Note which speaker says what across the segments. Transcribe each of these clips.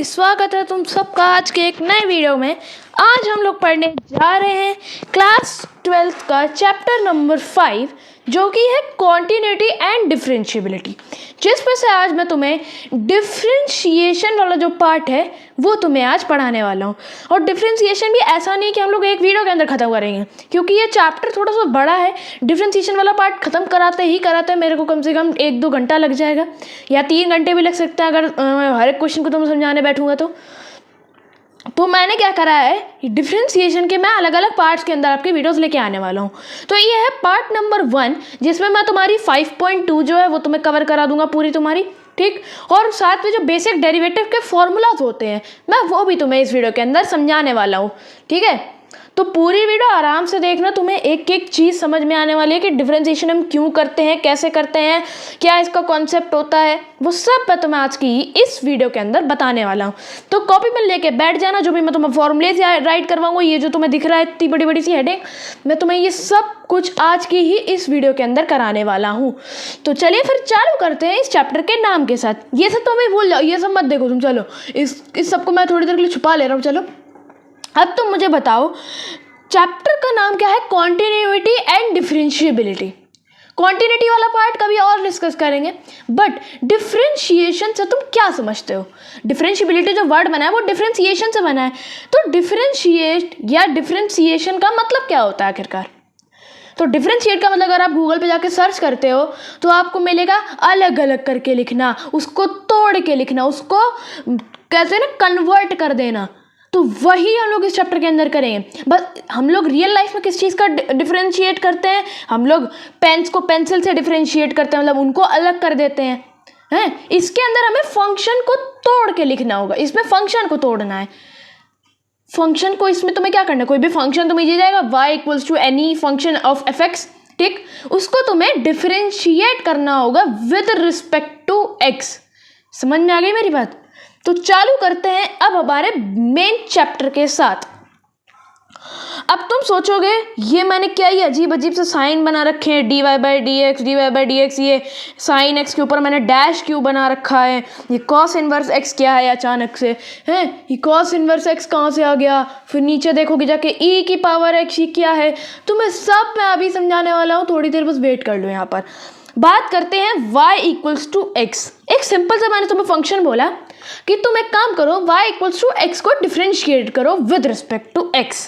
Speaker 1: स्वागत है तुम सबका आज के एक नए वीडियो में। आज हम लोग पढ़ने जा रहे हैं क्लास 12th का चैप्टर नंबर 5 जो कि है कॉन्टिन्यूटी एंड डिफरेंशिएबिलिटी, जिसमें से आज मैं तुम्हें डिफरेंशिएशन वाला जो पार्ट है वो तुम्हें आज पढ़ाने वाला हूँ। और डिफरेंशिएशन भी ऐसा नहीं कि हम लोग एक वीडियो के अंदर ख़त्म करेंगे, क्योंकि ये चैप्टर थोड़ा सा बड़ा है। डिफरेंशिएशन वाला पार्ट ख़त्म कराते मेरे को कम से कम 1-2 घंटा लग जाएगा, या 3 घंटे भी लग सकता है अगर हर एक क्वेश्चन को तुम समझाने बैठूंगा तो मैंने क्या करा है, डिफरेंशिएशन के मैं अलग अलग पार्ट्स के अंदर आपके वीडियोस लेके आने वाला हूँ। तो ये है पार्ट नंबर 1, जिसमें मैं तुम्हारी 5.2 जो है वो तुम्हें कवर करा दूंगा पूरी तुम्हारी, ठीक। और साथ में जो बेसिक डेरिवेटिव के फॉर्मूलाज होते हैं मैं वो भी तुम्हें इस वीडियो के अंदर समझाने वाला हूँ, ठीक है। तो पूरी वीडियो आराम से देखना, तुम्हें एक एक चीज़ समझ में आने वाली है कि डिफरेंशिएशन हम क्यों करते हैं, कैसे करते हैं, क्या इसका कॉन्सेप्ट होता है, वो सब मैं तुम्हें आज की इस वीडियो के अंदर बताने वाला हूँ। तो कॉपी में लेके बैठ जाना, जो भी मैं तुम्हें फॉर्मूले से राइट करवाऊंगा, ये जो तुम्हें दिख रहा है इतनी बड़ी बड़ी सी हेडिंग, मैं तुम्हें ये सब कुछ आज की ही इस वीडियो के अंदर कराने वाला हूँ। तो चलिए फिर चालू करते हैं इस चैप्टर के नाम के साथ। ये सब तुम्हें भूल जाओ, ये सब मत देखो तुम, चलो इस सबको मैं थोड़ी देर के लिए छुपा ले रहा हूँ। चलो अब तुम मुझे बताओ, चैप्टर का नाम क्या है? Continuity and differentiability. कॉन्टिन्यूटी वाला पार्ट कभी और डिस्कस करेंगे, बट डिफरेंशिएशन से तुम क्या समझते हो? डिफरेंशिएबिलिटी जो वर्ड बना है वो डिफरेंशिएशन से बना है। तो डिफरेंशिएट या डिफरेंशिएशन का मतलब क्या होता है आखिरकार? तो डिफरेंशिएट का मतलब अगर आप गूगल पे जाके सर्च करते हो तो आपको मिलेगा अलग अलग करके लिखना, उसको तोड़ के लिखना, उसको कहते हैं ना कन्वर्ट कर देना। तो वही हम लोग इस चैप्टर के अंदर करेंगे। बस हम लोग रियल लाइफ में किस चीज़ का डिफरेंशिएट करते हैं? हम लोग पेन्स को पेंसिल से डिफरेंशिएट करते हैं, मतलब उनको अलग कर देते हैं। इसके अंदर हमें फंक्शन को तोड़ के लिखना होगा, इसमें फंक्शन को तोड़ना है। फंक्शन को इसमें तुम्हें क्या करना है, कोई भी फंक्शन तुम्हें दिया जाएगा y = any function of fx, ठीक, उसको तुम्हें डिफरेंशिएट करना होगा विद रिस्पेक्ट टू x। समझ में आ गई मेरी बात? तो चालू करते हैं अब हमारे मेन चैप्टर के साथ। अब तुम सोचोगे ये मैंने क्या ये अजीब अजीब से साइन बना रखे हैं, dy/dx, ये साइन x के ऊपर मैंने डैश क्यों बना रखा है, ये cos इनवर्स x क्या है अचानक से, हैं ये cos इनवर्स x कहाँ से आ गया, फिर नीचे देखोगे जाके e⁻x ये क्या है, तुम्हें सब मैं अभी समझाने वाला हूँ, थोड़ी देर बस वेट कर लो। यहाँ पर बात करते हैं y = x। एक सिंपल सा मैंने तुम्हें फंक्शन बोला कि तुम एक काम करो, y = x को डिफरेंशिएट करो विद रिस्पेक्ट टू x।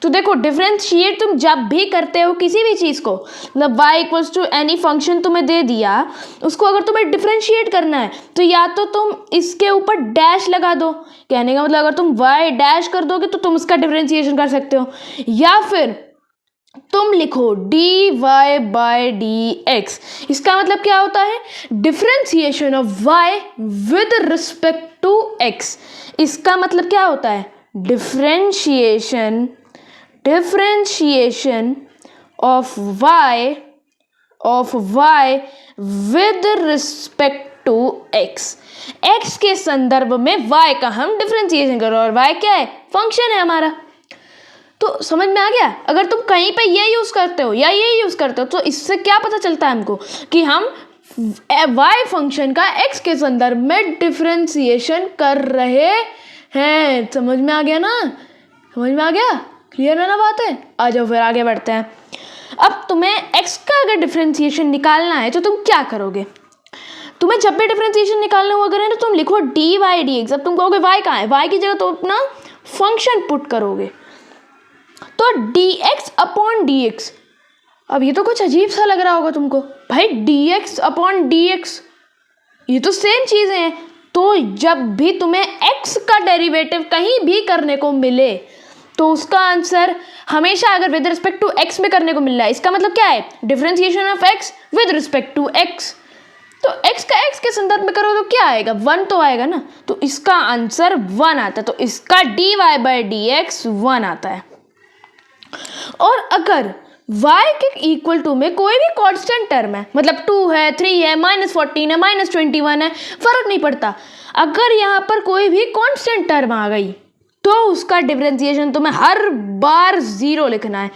Speaker 1: तो देखो डिफरेंशिएट तुम जब भी करते हो किसी भी चीज़ को, मतलब y = एनी फंक्शन तुम्हें दे दिया, उसको अगर तुम्हें डिफरेंशिएट करना है तो या तो तुम इसके ऊपर डैश लगा दो, कहने का मतलब अगर तुम y डैश कर दोगे तो तुम उसका डिफरेंशिएशन कर सकते हो, या फिर तुम लिखो dy/dx। इसका मतलब क्या होता है? Differentiation of y with respect to x। इसका मतलब क्या होता है? Differentiation of y with respect to x। x के संदर्भ में y का हम डिफरेंशिएशन करो, और y क्या है? फंक्शन है हमारा। तो समझ में आ गया? अगर तुम कहीं पे ये यूज़ करते हो या ये यूज़ करते हो तो इससे क्या पता चलता है हमको कि हम y फंक्शन का x के संदर्भ में डिफरेंशिएशन कर रहे हैं। समझ में आ गया ना? समझ में आ गया? क्लियर है ना बात है? आ जाओ फिर आगे बढ़ते हैं। अब तुम्हें x का अगर डिफरेंशिएशन निकालना है तो तुम क्या करोगे? तुम्हें जब भी डिफरेंशिएशन निकालना हो अगर है ना, तुम लिखो dy/dx। अब तुम कहोगे y कहाँ है? y की जगह तो अपना फंक्शन पुट करोगे, तो dx/dx। अब ये तो कुछ अजीब सा लग रहा होगा तुमको, भाई dx/dx ये तो सेम चीज़ें हैं। तो जब भी तुम्हें x का डेरिवेटिव कहीं भी करने को मिले तो उसका आंसर हमेशा अगर विद रिस्पेक्ट टू x में करने को मिल रहा है, इसका मतलब क्या है? Differentiation of x with respect to x। तो x का x के संदर्भ में करो तो क्या आएगा? 1 तो आएगा ना, तो इसका आंसर 1 आता है। तो इसका dy/dx 1 आता है। और अगर y के इक्वल टू में कोई भी कांस्टेंट टर्म है, मतलब 2 है, 3 है, -14 है, -21 है, फर्क नहीं पड़ता, अगर यहाँ पर कोई भी कांस्टेंट टर्म आ गई तो उसका डिफरेंशिएशन तुम्हें हर बार 0 लिखना है,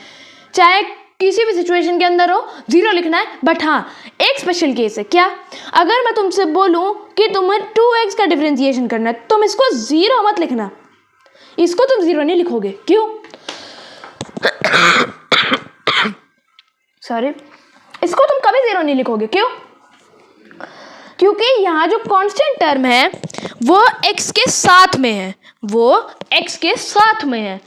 Speaker 1: चाहे किसी भी सिचुएशन के अंदर हो 0 लिखना है। बट हाँ, एक स्पेशल केस है। क्या? अगर मैं तुमसे बोलूं कि तुम्हें 2x का डिफरेंशिएशन करना है, तुम इसको 0 मत लिखना, इसको तुम 0 नहीं लिखोगे। क्यों? सॉरी, इसको तुम कभी 0 नहीं लिखोगे। क्यों? क्योंकि यहाँ जो कांस्टेंट टर्म है वो x के साथ में है, वो x के साथ में है।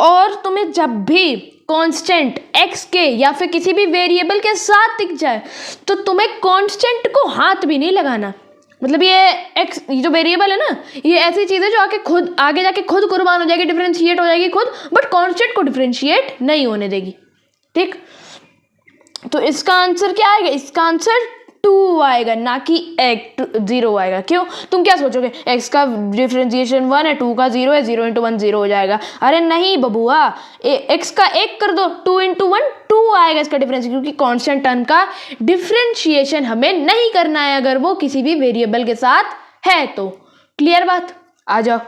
Speaker 1: और तुम्हें जब भी कांस्टेंट x के या फिर किसी भी वेरिएबल के साथ दिख जाए तो तुम्हें कांस्टेंट को हाथ भी नहीं लगाना। मतलब ये x, ये जो वेरिएबल है ना, ये ऐसी चीज़ है जो आगे जाके खुद कुर्बान हो जाएगी, डिफरेंशिएट हो जाएगी खुद, बट कांस्टेंट को डिफरेंशिएट नहीं होने देगी। ठीक, तो इसका आंसर क्या आएगा? इसका आंसर 2 आएगा, ना कि 0 आएगा। क्यों? तुम क्या सोचोगे, x का डिफरेंशिएशन 1 है, 2 का 0 है, 0 × 1 0 हो जाएगा। अरे नहीं बबुआ, x का 1 कर दो, 2 × 1 2 आएगा इसका डिफरेंस, क्योंकि कांस्टेंट टर्म का डिफरेंशिएशन हमें नहीं करना है अगर वो किसी भी वेरिएबल के साथ है तो। क्लियर बात? आ जाओ,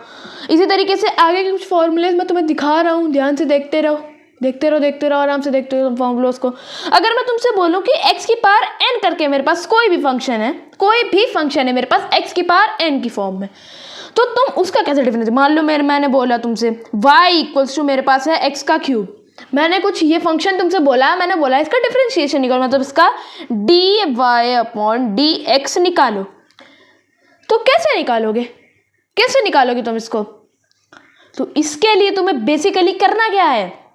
Speaker 1: इसी तरीके से आगे के कुछ फॉर्मूलेज मैं तुम्हें दिखा रहा हूँ, ध्यान से देखते रहो, आराम से देखते रहो फॉर्मूलोज को। अगर मैं तुमसे बोलूं कि x की पावर n करके मेरे पास कोई भी फंक्शन है मेरे पास x की पावर n की फॉर्म में, तो तुम उसका कैसे डिफरेंस? मान लो मैंने बोला तुमसे y = मेरे पास है x का क्यूब, मैंने कुछ ये फंक्शन तुमसे बोला, मैंने बोला इसका डिफरेंशिएशन निकालो, मतलब इसका dy/dx निकालो। तो कैसे निकालोगे तुम इसको? तो इसके लिए तुम्हें बेसिकली करना क्या है,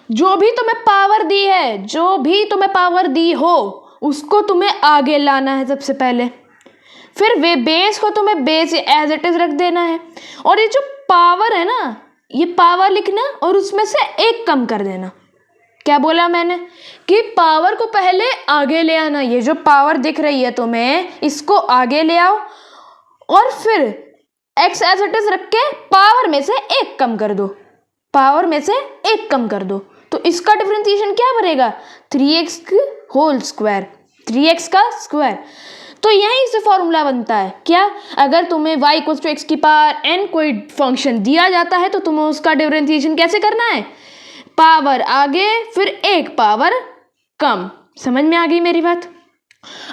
Speaker 1: जो भी तुम्हें पावर दी हो उसको तुम्हें आगे लाना है सबसे पहले, फिर वे बेस को तुम्हें बेस एज इट इज रख देना है, और ये जो पावर है ना, ये पावर लिखना और उसमें से 1 कम कर देना। क्या बोला मैंने? कि पावर को पहले आगे ले आना, ये जो पावर दिख रही है तुम्हें इसको आगे ले आओ, और फिर x एज इट इज रख के पावर में से 1 कम कर दो, तो इसका डिफरेंशिएशन क्या बनेगा? 3x का स्क्वायर। तो यहीं से फॉर्मूला बनता है। क्या? अगर तुम्हें y = x की पावर n कोई फंक्शन दिया जाता है तो तुम्हें उसका डिफरेंशिएशन कैसे करना है? पावर आगे फिर 1 पावर कम। समझ में आ गई मेरी बात?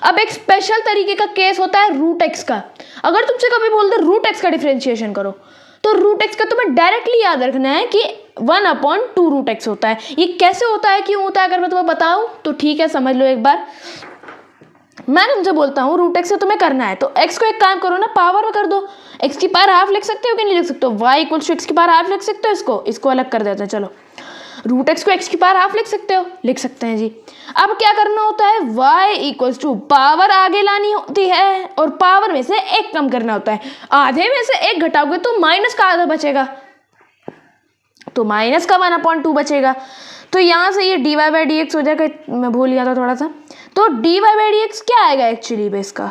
Speaker 1: अब एक स्पेशल तरीके का केस होता है √x का। अगर तुमसे कभी बोल दो √x का डिफरेंशिएशन करो, तो √x का तुम्हें डायरेक्टली याद रखना है कि 1/2 √x होता है। ये कैसे होता है, क्यों होता है, अगर मैं तुम्हें बताऊं तो ठीक है, समझ लो एक बार। मैं तुमसे बोलता हूँ √x से तुम्हें करना है, तो x को एक काम करो ना, पावर में कर दो। x की पावर हाफ लिख सकते हो कि नहीं लिख सकते हो? y = x की पावर हाफ लिख सकते हो? इसको अलग कर देते हैं। चलो, √x को x की पावर हाफ लिख सकते हो? लिख सकते हैं जी। अब क्या करना होता है? y = पावर आगे लानी होती है और पावर में से 1 कम करना होता है। आधे में से 1 घटाओगे तो माइनस का आधा बचेगा, तो माइनस का 1/2 बचेगा। तो यहाँ से ये dy/dx हो जाएगा, मैं भूल गया था थोड़ा सा। तो dy/dx क्या आएगा एक्चुअली में? इसका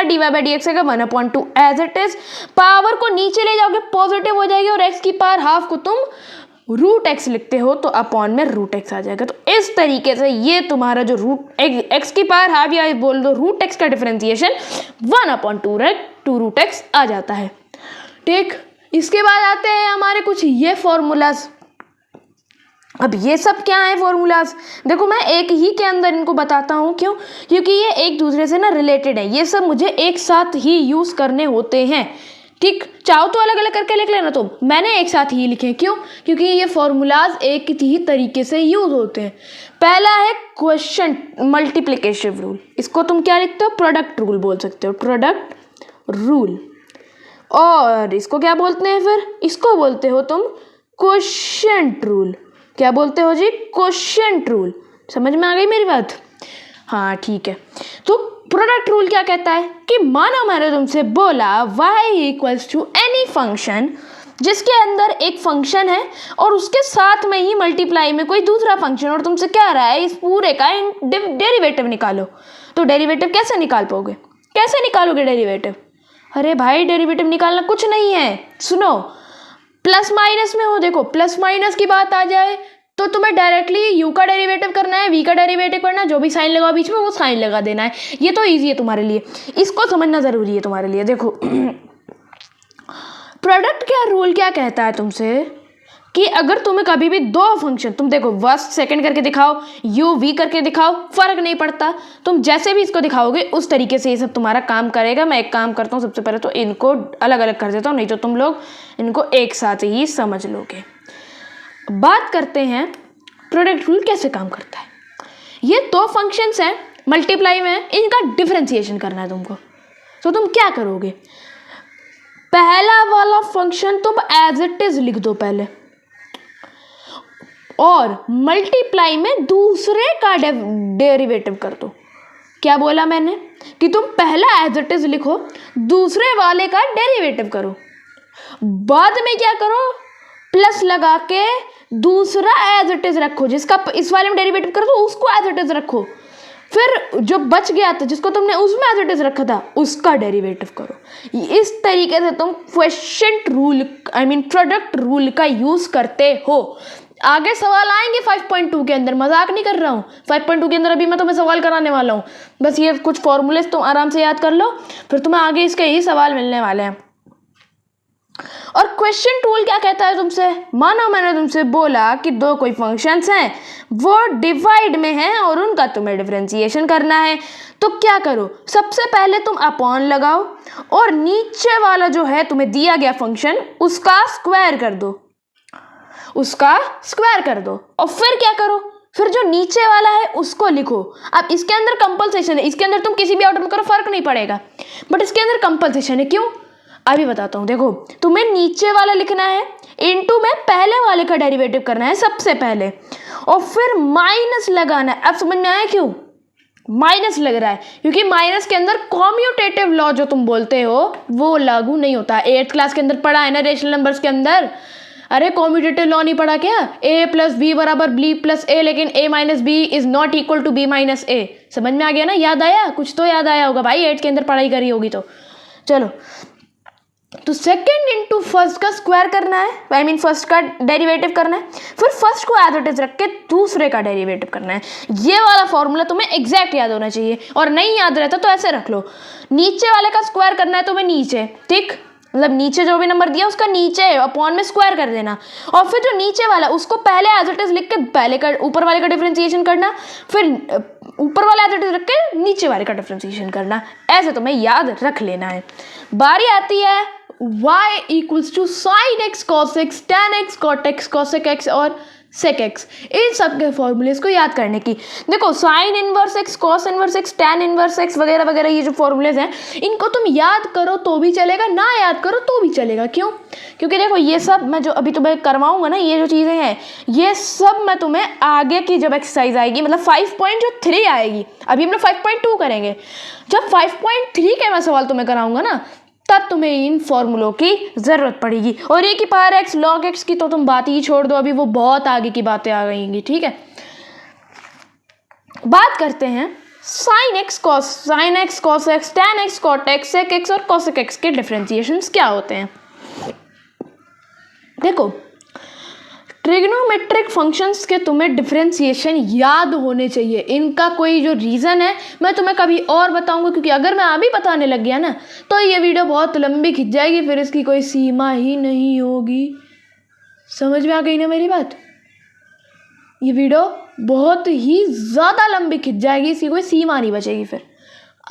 Speaker 1: dy/dx आएगा 1/2 एज इट इज। पावर को नीचे ले जाओगे पॉजिटिव हो जाएगी, और x की पावर हाफ को तुम √x लिखते हो तो अपॉन में √x आ जाएगा। तो इस तरीके से ये तुम्हारा जो x की पावर हाफ या बोल दो √x का डिफरेंशिएशन 1/2 √x आ जाता है। ठीक, इसके बाद आते हैं हमारे कुछ ये फॉर्मूलाज। अब ये सब क्या है फॉर्मूलाज? देखो, मैं एक ही के अंदर इनको बताता हूँ। क्यों? क्योंकि ये एक दूसरे से ना रिलेटेड है, ये सब मुझे एक साथ ही यूज करने होते हैं। ठीक, चाहो तो अलग अलग करके लिख लेना, तो मैंने एक साथ ही लिखे। क्यों? क्योंकि ये फॉर्मूलाज एक ही तरीके से यूज होते हैं। पहला है क्वेश्चन मल्टीप्लिकेशन रूल, इसको तुम क्या लिखते हो? प्रोडक्ट रूल बोल सकते हो, प्रोडक्ट रूल। और इसको क्या बोलते हैं फिर? इसको बोलते हो तुम क्वोशिएंट रूल। क्या बोलते हो जी? Quotient rule. समझ में आ गई मेरी बात? हाँ ठीक है। तो प्रोडक्ट रूल क्या कहता है कि मानो मैंने तुमसे बोला y = एनी फंक्शन जिसके अंदर एक फंक्शन है और उसके साथ में ही मल्टीप्लाई में कोई दूसरा फंक्शन, और तुमसे क्या रहा है इस पूरे का डेरिवेटिव निकालो। तो डेरिवेटिव कैसे निकाल पाओगे? कैसे निकालोगे डेरिवेटिव? अरे भाई, डेरिवेटिव निकालना कुछ नहीं है, सुनो, प्लस माइनस में हो। देखो, प्लस माइनस की बात आ जाए तो तुम्हें डायरेक्टली u का डेरिवेटिव करना है, v का डेरिवेटिव करना है, जो भी साइन लगा बीच में वो साइन लगा देना है। ये तो इजी है तुम्हारे लिए, इसको समझना जरूरी है तुम्हारे लिए। देखो प्रोडक्ट क्या रूल क्या कहता है तुमसे कि अगर तुम्हें कभी भी दो फंक्शन, तुम देखो फर्स्ट सेकंड करके दिखाओ, यू वी करके दिखाओ, फर्क नहीं पड़ता, तुम जैसे भी इसको दिखाओगे उस तरीके से ये सब तुम्हारा काम करेगा। मैं एक काम करता हूँ, सबसे पहले तो इनको अलग अलग कर देता हूँ, नहीं तो तुम लोग इनको एक साथ ही समझ लोगे। बात करते हैं प्रोडक्ट रूल कैसे काम करता है। ये दो फंक्शंस हैं, मल्टीप्लाई में, इनका डिफरेंशिएशन करना है तुमको। तो तुम क्या करोगे, पहला वाला फंक्शन तुम एज इट इज लिख दो पहले, और मल्टीप्लाई में दूसरे का डेरिवेटिव कर दो। क्या बोला मैंने कि तुम पहला एज इट इज लिखो, दूसरे वाले का डेरिवेटिव करो, बाद में क्या करो, प्लस लगा के दूसरा एज इट इज रखो, जिसका इस वाले में डेरिवेटिव करो तो उसको एज इट इज रखो, फिर जो बच गया था जिसको तुमने उसमें एज इट इज रखा था उसका डेरिवेटिव करो। इस तरीके से तुम क्वोशिएंट रूल प्रोडक्ट रूल का यूज करते हो। आगे सवाल आएंगे 5.2 के अंदर, मजाक नहीं कर रहा हूँ। 5.2 के अंदर अभी मैं तुम्हें सवाल कराने वाला हूँ, बस ये कुछ फॉर्मूले तुम आराम से याद कर लो, फिर तुम्हें आगे इसके ही सवाल मिलने वाले हैं। और क्वेश्चन टूल क्या कहता है तुमसे, मानो मैंने तुमसे बोला कि दो कोई फंक्शंस हैं, वो डिवाइड में हैं और उनका तुम्हें डिफरेंशिएशन करना है, तो क्या करो, सबसे पहले तुम अपॉन लगाओ और नीचे वाला जो है तुम्हें दिया गया फंक्शन उसका स्क्वायर कर दो, उसका स्क्वायर कर दो, और फिर क्या करो, फिर जो नीचे वाला है उसको लिखो। अब इसके अंदर कंपलसेशन है, इसके अंदर तुम किसी भी ऑर्डर में करो फर्क नहीं पड़ेगा, बट इसके अंदर कंपलसेशन है, क्यों अभी बताता हूँ। देखो तुम्हें नीचे वाला लिखना है, इनटू में पहले वाले का डेरिवेटिव करना है सबसे पहले, और फिर माइनस लगाना है। अब समझ में आया क्यों माइनस लग रहा है, क्योंकि माइनस के अंदर कॉम्यूटेटिव लॉ जो तुम बोलते हो वो लागू नहीं होता। 8th क्लास के अंदर पढ़ा है ना रेशनल नंबर्स के अंदर, अरे कॉम्यूटेटिव लॉ नहीं पढ़ा क्या, a प्लस बी बराबर b प्लस ए, लेकिन a minus B is not equal to b minus A. समझ में आ गया ना, याद आया, कुछ तो याद आया होगा भाई, 8th के अंदर पढ़ाई करी होगी तो। चलो, तो सेकेंड इंटू फर्स्ट का स्क्वायर करना है, फर्स्ट का डेरिवेटिव करना है, फिर फर्स्ट को एज इट इज रख के दूसरे का डेरिवेटिव करना है। ये वाला फॉर्मूला तुम्हें एग्जैक्ट याद होना चाहिए, और नहीं याद रहता तो ऐसे रख लो, नीचे वाले का स्क्वायर करना है तुम्हें नीचे, ठीक, मतलब नीचे जो भी नंबर दिया उसका नीचे अपॉन में स्क्वायर कर देना, और फिर जो नीचे वाला उसको पहले एज इट इज लिख के पहले का ऊपर वाले का डिफरेंशिएशन करना, फिर ऊपर वाला एज इट इज रख के नीचे वाले का डिफरेंशिएशन करना। ऐसे तुम्हें याद रख लेना है। बारी आती है y equals to sine x cos x tan x cot x cosec x और सेक एक्स, इन सब के फॉर्मूलेस को याद करने की। देखो sine inverse x, cos inverse x, tan inverse x वगैरह वगैरह, ये जो फॉर्मूलेस हैं इनको तुम याद करो तो भी चलेगा, ना याद करो तो भी चलेगा। क्यों, क्योंकि देखो ये सब मैं जो अभी तुम्हें करवाऊंगा ना, ये जो चीज़ें हैं ये सब मैं तुम्हें आगे की जब एक्सरसाइज आएगी, मतलब 5.3 आएगी, अभी हम लोग 5.2 करेंगे, जब 5.3 के मैं सवाल तुम्हें कराऊंगा ना तब तुम्हें इन फॉर्मूलों की ज़रूरत पड़ेगी। और ये की पावर एक्स लॉग एक्स की तो तुम बात ही छोड़ दो, अभी वो बहुत आगे की बातें आ गईंगी। ठीक है, बात करते हैं sine x cos x tan x cot x sec x और कॉसेक एक्स के डिफरेंशिएशंस क्या होते हैं। देखो ट्रिग्नोमेट्रिक फंक्शंस के तुम्हें डिफरेंशिएशन याद होने चाहिए, इनका कोई जो रीज़न है मैं तुम्हें कभी और बताऊंगा, क्योंकि अगर मैं अभी बताने लग गया ना तो ये वीडियो बहुत लंबी खिंच जाएगी, फिर इसकी कोई सीमा ही नहीं होगी। समझ में आ गई ना मेरी बात, ये वीडियो बहुत ही ज़्यादा लंबी खिंच जाएगी, इसकी कोई सीमा नहीं बचेगी। फिर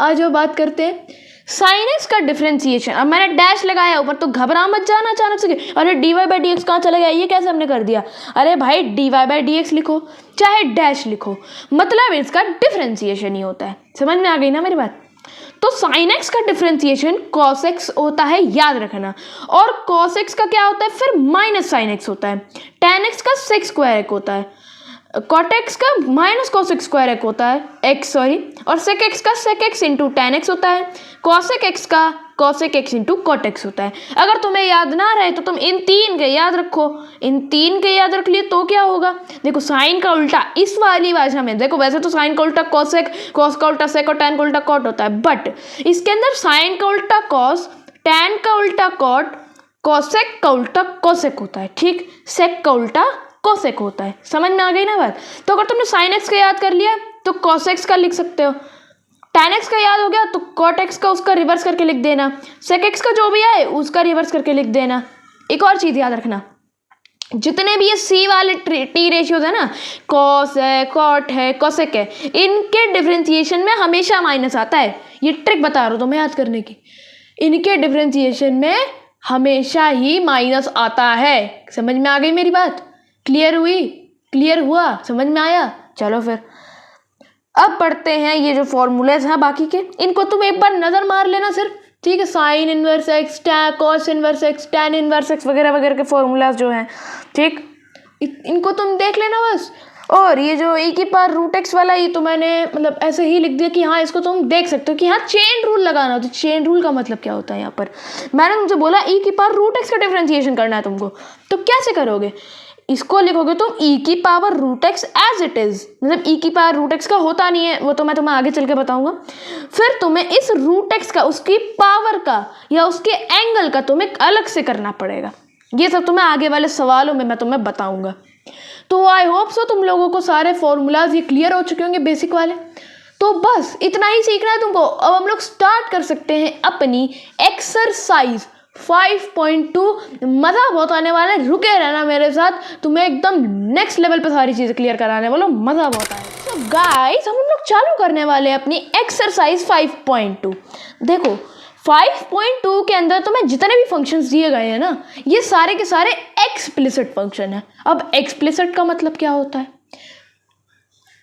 Speaker 1: आज वो बात करते हैं साइन एक्स का डिफरेंशिएशन। अब मैंने डैश लगाया ऊपर, तो घबरा मत जाना अचानक से, अरे d y by d x कहाँ चला गया, ये कैसे हमने कर दिया। अरे भाई d y by d x लिखो चाहे डैश लिखो, मतलब इसका डिफरेंशिएशन ही होता है। समझ में आ गई ना मेरी बात। तो साइन एक्स का डिफरेंशिएशन कॉस एक्स होता है, याद रखना, और कॉस एक्स का क्या होता है फिर माइनस साइन एक्स होता है, टैन एक्स का सेक स्क्वायर एक होता है, कॉट एक्स का माइनस कॉसेक स्क्वायर एक होता है और सेक एक्स का sec x into tan x होता है, कॉसेक एक्स का cosec x into cot x होता है। अगर तुम्हें याद ना रहे तो तुम इन तीन के याद रखो, इन तीन के याद रख लिए तो क्या होगा। देखो साइन का उल्टा इस वाली भाषा में, देखो वैसे तो साइन का उल्टा कॉसेक, कॉस का उल्टा सेक और टैन का उल्टा कॉट होता है, बट इसके अंदर साइन का उल्टा कॉस, टैन का उल्टा कॉट, कॉसेक का उल्टा कॉसेक होता है, ठीक, सेक का उल्टा कोसेक होता है। समझ में आ गई ना बात। तो अगर तुमने साइन एक्स का याद कर लिया तो कॉस एक्स का लिख सकते हो, टैन एक्स का याद हो गया तो कॉट एक्स का उसका रिवर्स करके लिख देना, सेक एक्स का जो भी है उसका रिवर्स करके लिख देना। एक और चीज़ याद रखना, जितने भी ये सी वाले टी रेशियोज है ना, कॉस है, कॉट है, कोसेक है, इनके डिफरेंशिएशन में हमेशा माइनस आता है। ये ट्रिक बता रहा हूँ तुम्हें याद करने की। इनके डिफरेंशिएशन में हमेशा ही माइनस आता है। समझ में आ गई मेरी बात? क्लियर हुई? क्लियर हुआ? समझ में आया? चलो फिर अब पढ़ते हैं ये जो फॉर्मूलेज हैं बाकी के, इनको तुम एक बार नज़र मार लेना सिर्फ, ठीक है? Sine inverse x, cos inverse x, tan inverse x वगैरह वगैरह के फॉर्मूलाज जो हैं, ठीक, इनको तुम देख लेना बस। और ये जो e की पावर रूट एक्स वाला, ये तो मैंने मतलब ऐसे ही लिख दिया कि हाँ इसको तुम देख सकते हो कि हाँ चेन रूल लगाना हो। तो चेन रूल का मतलब क्या होता है? यहाँ पर मैंने तुमसे बोला e की पावर रूट एक्स का डिफरेंशिएशन करना है तुमको, तो कैसे करोगे? इसको लिखोगे तुम e की power root x as it is, मतलब e की पावर रूट एक्स का होता नहीं है, वो तो मैं तुम्हें आगे चल के बताऊंगा। फिर तुम्हें इस रूट एक्स का, उसकी पावर का या उसके एंगल का तुम्हें अलग से करना पड़ेगा। ये सब तुम्हें आगे वाले सवालों में मैं तुम्हें बताऊंगा। तो आई होप सो तुम लोगों को सारे फॉर्मूलाज ये क्लियर हो चुके होंगे बेसिक वाले। तो बस इतना ही सीखना है तुमको। अब हम लोग स्टार्ट कर सकते हैं अपनी एक्सरसाइज 5.2। मज़ा बहुत आने वाला है, रुके रहना मेरे साथ, तुम्हें एकदम नेक्स्ट लेवल पे सारी चीज़ें क्लियर कराने वाला, मज़ा बहुत आएगा। तो गाइस हम लोग चालू करने वाले हैं अपनी एक्सरसाइज 5.2। देखो 5.2 के अंदर तुम्हें जितने भी फंक्शंस दिए गए हैं ना, ये सारे के सारे एक्सप्लिसिट फंक्शन है। अब एक्सप्लिसिट का मतलब क्या होता है?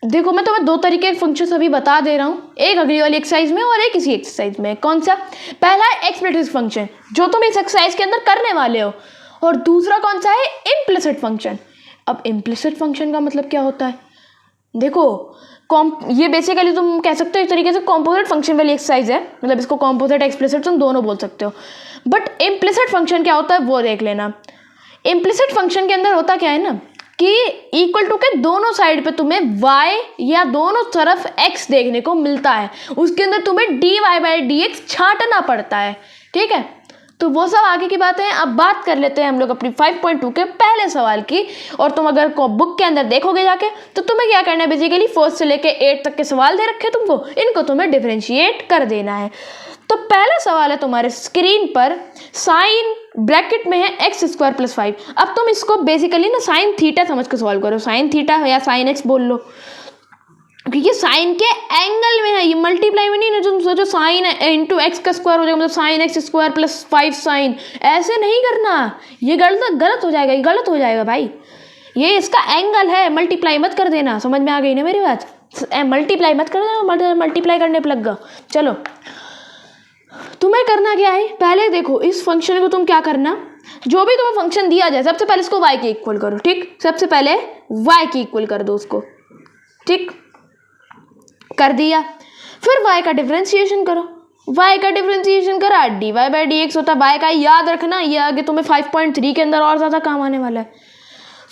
Speaker 1: देखो मैं तुम्हें दो तरीके के फंक्शंस अभी बता दे रहा हूँ, एक अगली वाली एक्सरसाइज में और एक इसी एक्सरसाइज में। कौन सा? पहला है एक्सप्लिसिट फंक्शन जो तुम इस एक्सरसाइज के अंदर करने वाले हो, और दूसरा कौन सा है? Implicit function. अब इम्प्लिसिट फंक्शन का मतलब क्या होता है? देखो ये बेसिकली तुम कह सकते हो एक तरीके से कॉम्पोजिट फंक्शन वाली एक्सरसाइज है, मतलब इसको कॉम्पोजिट एक्सप्लिसिट तुम दोनों बोल सकते हो। बट इम्प्लिसिट फंक्शन क्या होता है वो देख लेना। इम्प्लिसिट फंक्शन के अंदर होता क्या है ना कि इक्वल टू के दोनों साइड पे तुम्हें y या दोनों तरफ x देखने को मिलता है, उसके अंदर तुम्हें dy/dx छांटना पड़ता है, ठीक है? तो वो सब आगे की बातें हैं। अब बात कर लेते हैं हम लोग अपनी 5.2 के पहले सवाल की। और तुम अगर बुक के अंदर देखोगे जाके तो तुम्हें क्या करना है, बेसिकली 4 से लेके 8 तक के सवाल दे रखे तुमको, इनको तुम्हें डिफरेंशिएट कर देना है। तो पहला सवाल है तुम्हारे स्क्रीन पर, साइन ब्रैकेट में है x² + 5। अब तुम इसको बेसिकली ना साइन थीटा समझ के सॉल्व करो, साइन थीटा या साइन x बोल लो, क्योंकि साइन के एंगल में है, ये मल्टीप्लाई में नहीं ना। तुम सोचो साइन इंटू एक्स का स्क्वायर हो जाएगा, मतलब साइन x² + 5 साइन, ऐसे नहीं करना, ये गलत हो जाएगा, ये गलत हो जाएगा भाई। ये इसका एंगल है, मल्टीप्लाई मत कर देना। समझ में आ गई ना मेरी बात? मल्टीप्लाई मत कर देना, मल्टीप्लाई करने पर लग गया। चलो तुम्हें करना क्या है, पहले देखो इस फंक्शन को तुम क्या करना, जो भी तुम्हें फंक्शन दिया जाए सबसे पहले इसको y के इक्वल करो, ठीक? सबसे पहले y के इक्वल कर दो उसको, ठीक कर दिया। फिर y का डिफरेंशिएशन करो, y का डिफरेंशिएशन करा dy/dx होता है y का, याद रखना ये आगे तुम्हें 5.3 के अंदर और ज़्यादा काम आने वाला है।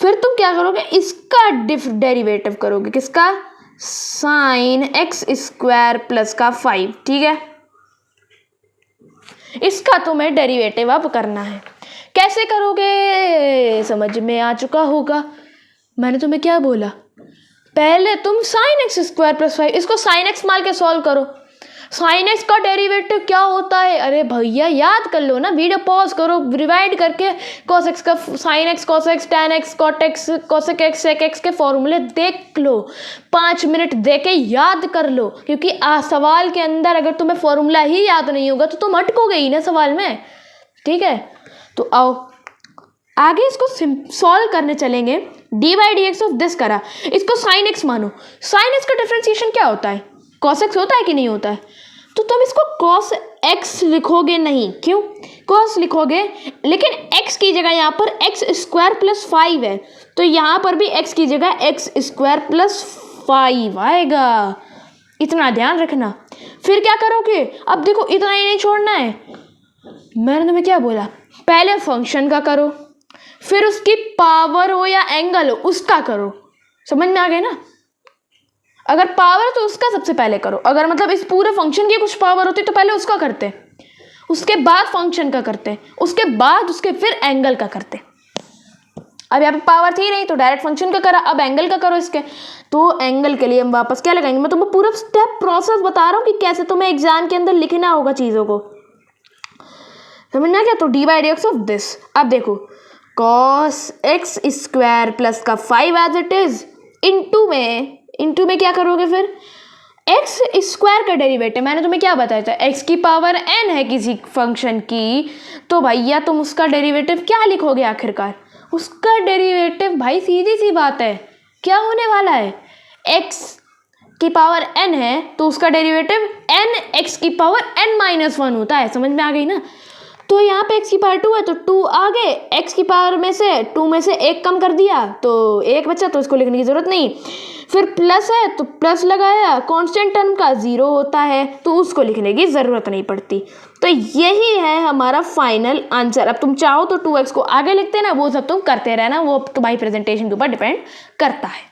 Speaker 1: फिर तुम क्या करोगे, इसका डेरिवेटिव करोगे, किसका? साइन x² + 5, ठीक है? इसका तुम्हें डेरिवेटिव अब करना है। कैसे करोगे समझ में आ चुका होगा। मैंने तुम्हें क्या बोला, पहले तुम साइन x² + 5 इसको साइन x मान के सॉल्व करो। साइन x का डेरिवेटिव क्या होता है? अरे भैया याद कर लो ना, वीडियो पॉज करो, डिवाइड करके cos x का sign x, cos x, tan x, cot x, cosec x, sec x के फॉर्मूले देख लो, 5 मिनट दे के याद कर लो, क्योंकि सवाल के अंदर अगर तुम्हें फॉर्मूला ही याद नहीं होगा तो तुम अटकोगे ही ना सवाल में, ठीक है? तो आओ आगे इसको सॉल्व करने चलेंगे। dy/dx ऑफ दिस करा, इसको साइन x मानो। साइन x का डिफरेंशिएशन क्या होता है? cos x होता है कि नहीं होता है? तो तुम इसको cos x लिखोगे नहीं, क्यों? cos लिखोगे, लेकिन x की जगह यहाँ पर x² + 5 है, तो यहाँ पर भी x की जगह x² + 5 आएगा, इतना ध्यान रखना। फिर क्या करोगे, अब देखो इतना ही नहीं छोड़ना है, मैंने तुम्हें क्या बोला, पहले फंक्शन का करो, फिर उसकी पावर हो या एंगल हो उसका करो। समझ में आ गया ना? अगर पावर तो उसका सबसे पहले करो, अगर मतलब इस पूरे फंक्शन की कुछ पावर होती तो पहले उसका करते, उसके बाद फंक्शन का करते, उसके बाद उसके फिर एंगल का करते। अब यहाँ पे पावर थी नहीं तो डायरेक्ट फंक्शन का करा, अब एंगल का करो इसके। तो एंगल के लिए हम वापस क्या लगाएंगे, मैं तुम्हें पूरा स्टेप प्रोसेस बता रहा हूँ कि कैसे तुम्हें एग्जाम के अंदर लिखना होगा चीज़ों को, समझना क्या? तो dy/dx ऑफ दिस। अब देखो कॉस एक्स स्क्वायर प्लस का 5 एज इट इज इंटू में क्या करोगे फिर एक्स स्क्वायर का डेरिवेटिव। मैंने तुम्हें क्या बताया था, एक्स की पावर एन है किसी फंक्शन की, तो भैया तुम उसका डेरिवेटिव क्या लिखोगे आखिरकार, उसका डेरिवेटिव भाई सीधी सी बात है क्या होने वाला है, एक्स की पावर n है तो उसका डेरिवेटिव n x की पावर n-1 होता है। समझ में आ गई ना। तो यहाँ पे x की पावर 2 है तो 2 आगे, x की पावर में से 2 में से 1 कम कर दिया तो 1 बचा, तो इसको लिखने की जरूरत नहीं। फिर प्लस है तो प्लस लगाया, कांस्टेंट टर्म का 0 होता है तो उसको लिखने की ज़रूरत नहीं पड़ती। तो यही है हमारा फाइनल आंसर। अब तुम चाहो तो 2x को आगे लिखते ना, वो सब तुम करते रहना, वो तुम्हारी प्रेजेंटेशन के ऊपर डिपेंड करता है।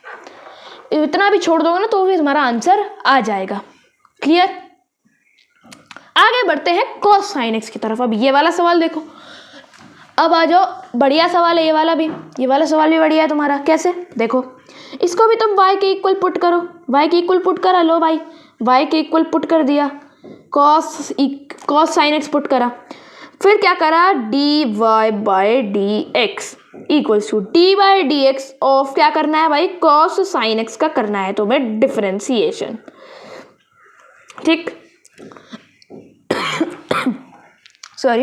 Speaker 1: इतना भी छोड़ दोगे ना तो भी तुम्हारा आंसर आ जाएगा। क्लियर। आगे बढ़ते हैं cos sin x की तरफ। अब ये वाला सवाल देखो, अब आ जाओ, बढ़िया सवाल है ये वाला सवाल भी बढ़िया है तुम्हारा। कैसे देखो, इसको भी तुम y के इक्वल पुट करो, y के इक्वल पुट करा, लो भाई y के इक्वल पुट कर दिया, cos sin x पुट करा, फिर क्या करा, dy by d x equals to d by d x of क्या करना है भाई, cos sin x का करना है तुम्हें डिफरेंशिएशन। ठीक सॉरी।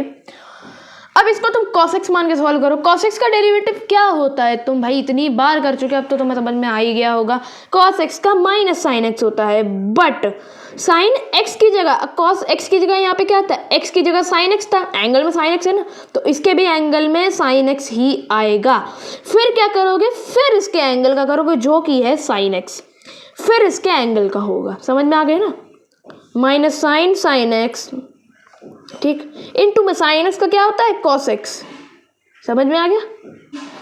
Speaker 1: अब इसको तुम cos x मान के सॉल्व करो। cos x का डेरिवेटिव क्या होता है तुम भाई इतनी बार कर चुके, अब तो तुम्हें समझ में आ ही गया होगा। cos x का माइनस sin x होता है, बट sin x की जगह, cos x की जगह यहाँ पे क्या था, x की जगह sin x था, एंगल में sin x है ना, तो इसके भी एंगल में sin x ही आएगा। फिर क्या करोगे, फिर इसके एंगल का करोगे जो कि है sin x, फिर इसके एंगल का होगा। समझ में आ गया ना, माइनस sin x, ठीक, इनटू में sin x का क्या होता है, cos x। समझ में आ गया।